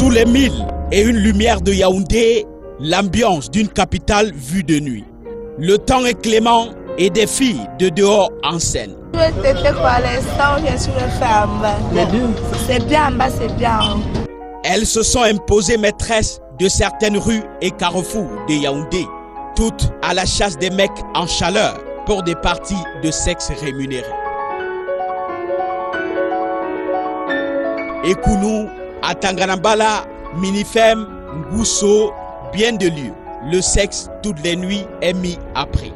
Sous les 1001 lumières de Yaoundé, l'ambiance d'une capitale vue de nuit. Le temps est clément et des filles de dehors en scène. C'est bien en bas, c'est bien. Elles se sont imposées maîtresses de certaines rues et carrefours de Yaoundé, toutes à la chasse des mecs en chaleur pour des parties de sexe rémunérées. Ekounou, Atanganambala, Minifem, Ngousso, bien de lieux. Le sexe toutes les nuits est mis à prix.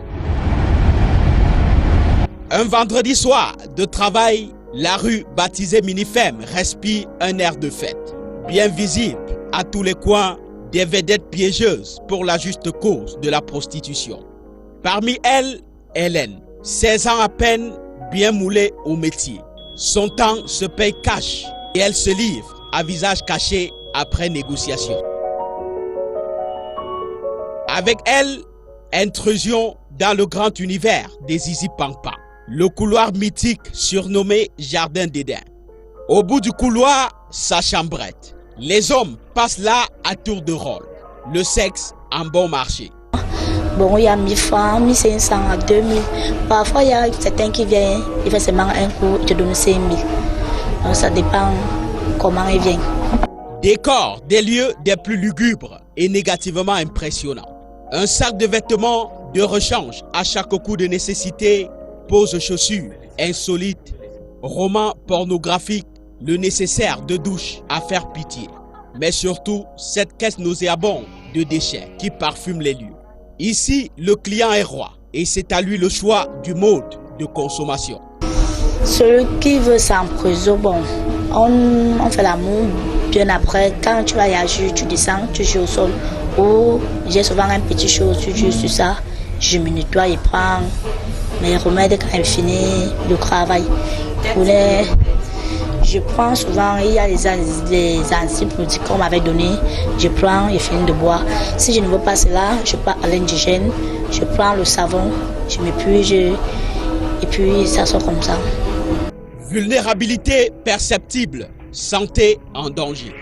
Un vendredi soir de travail, la rue baptisée Minifem respire un air de fête. Bien visible à tous les coins, des vedettes piégeuses pour la juste cause de la prostitution. Parmi elles, Hélène, 16 ans à peine, bien moulée au métier. Son temps se paye cash et elle se livre à visage caché après négociation. Avec elle, intrusion dans le grand univers des Zizi Pampa, le couloir mythique surnommé Jardin d'Éden. Au bout du couloir, sa chambrette. Les hommes passent là à tour de rôle. Le sexe en bon marché. Bon, il y a 1000 francs, 1500 à 2000. Parfois, il y a certains qui viennent, il fait seulement un coup, il te donne 5000. Donc ça dépend comment il vient. Décor des lieux des plus lugubres et négativement impressionnants. Un sac de vêtements de rechange à chaque coup de nécessité, pose chaussures insolites, romans pornographiques, le nécessaire de douche à faire pitié. Mais surtout, cette caisse nauséabonde de déchets qui parfume les lieux. Ici, le client est roi et c'est à lui le choix du mode de consommation. Celui qui veut s'emprison, bon, on fait l'amour bien après. Quand tu vas y agir, tu descends, tu joues au sol. Ou j'ai souvent un petit chose, tu joues sur ça. Je me nettoie et prends mes remèdes quand il finit le travail. Je prends souvent, il y a les antibiotiques qu'on m'avait donné, je prends et finis de boire. Si je ne veux pas cela, je prends à l'indigène, je prends le savon, je m'épuise et puis ça sort comme ça. Vulnérabilité perceptible, santé en danger.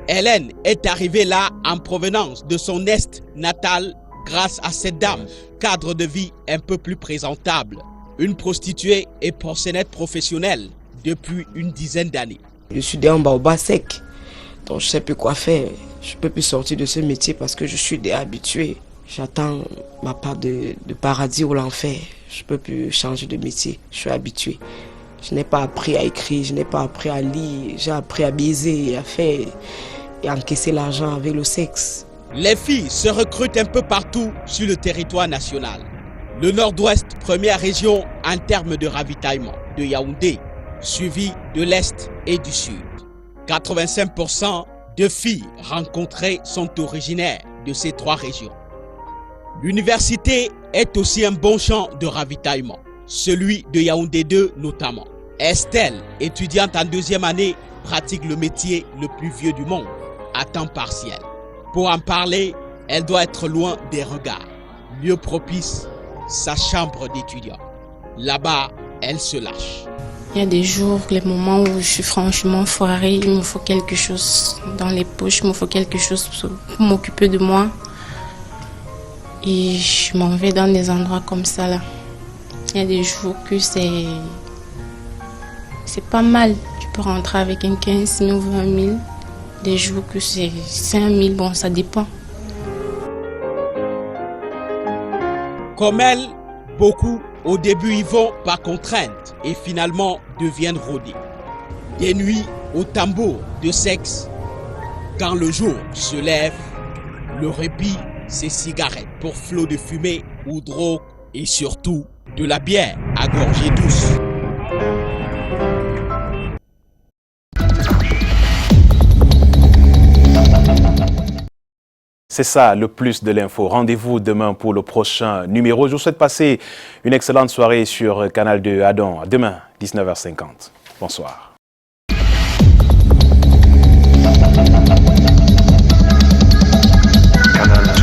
Hélène est arrivée là en provenance de son est natal grâce à cette dame, cadre de vie un peu plus présentable. Une prostituée et proxénète professionnelle depuis une dizaine d'années. Je suis déjà en bas sec, donc je ne sais plus quoi faire. Je ne peux plus sortir de ce métier parce que je suis déjà habitué. J'attends ma part de paradis ou l'enfer. Je ne peux plus changer de métier, je suis habitué. Je n'ai pas appris à écrire, je n'ai pas appris à lire, j'ai appris à baiser, à faire et à encaisser l'argent avec le sexe. Les filles se recrutent un peu partout sur le territoire national. Le Nord-Ouest, première région en termes de ravitaillement de Yaoundé, suivi de l'Est et du Sud. 85% de filles rencontrées sont originaires de ces trois régions. L'université est aussi un bon champ de ravitaillement, celui de Yaoundé 2 notamment. Estelle, étudiante en deuxième année, pratique le métier le plus vieux du monde, à temps partiel. Pour en parler, elle doit être loin des regards. Lieu propice, sa chambre d'étudiant. Là-bas, elle se lâche. Il y a des jours, les moments où je suis franchement foirée, il me faut quelque chose dans les poches, il me faut quelque chose pour m'occuper de moi. Et je m'en vais dans des endroits comme ça là. Il y a des jours que c'est pas mal. Tu peux rentrer avec un 15 000 ou 20 000. Des jours que c'est 5 000, bon ça dépend. Comme elle, beaucoup au début y vont par contrainte et finalement deviennent rodés. Des nuits au tambour de sexe. Quand le jour se lève, le répit, c'est cigarettes pour flot de fumée ou drogue et surtout de la bière à gorgée douce. C'est ça le plus de l'info. Rendez-vous demain pour le prochain numéro. Je vous souhaite passer une excellente soirée sur Canal 2 Adam. Demain, 19h50. Bonsoir. Canal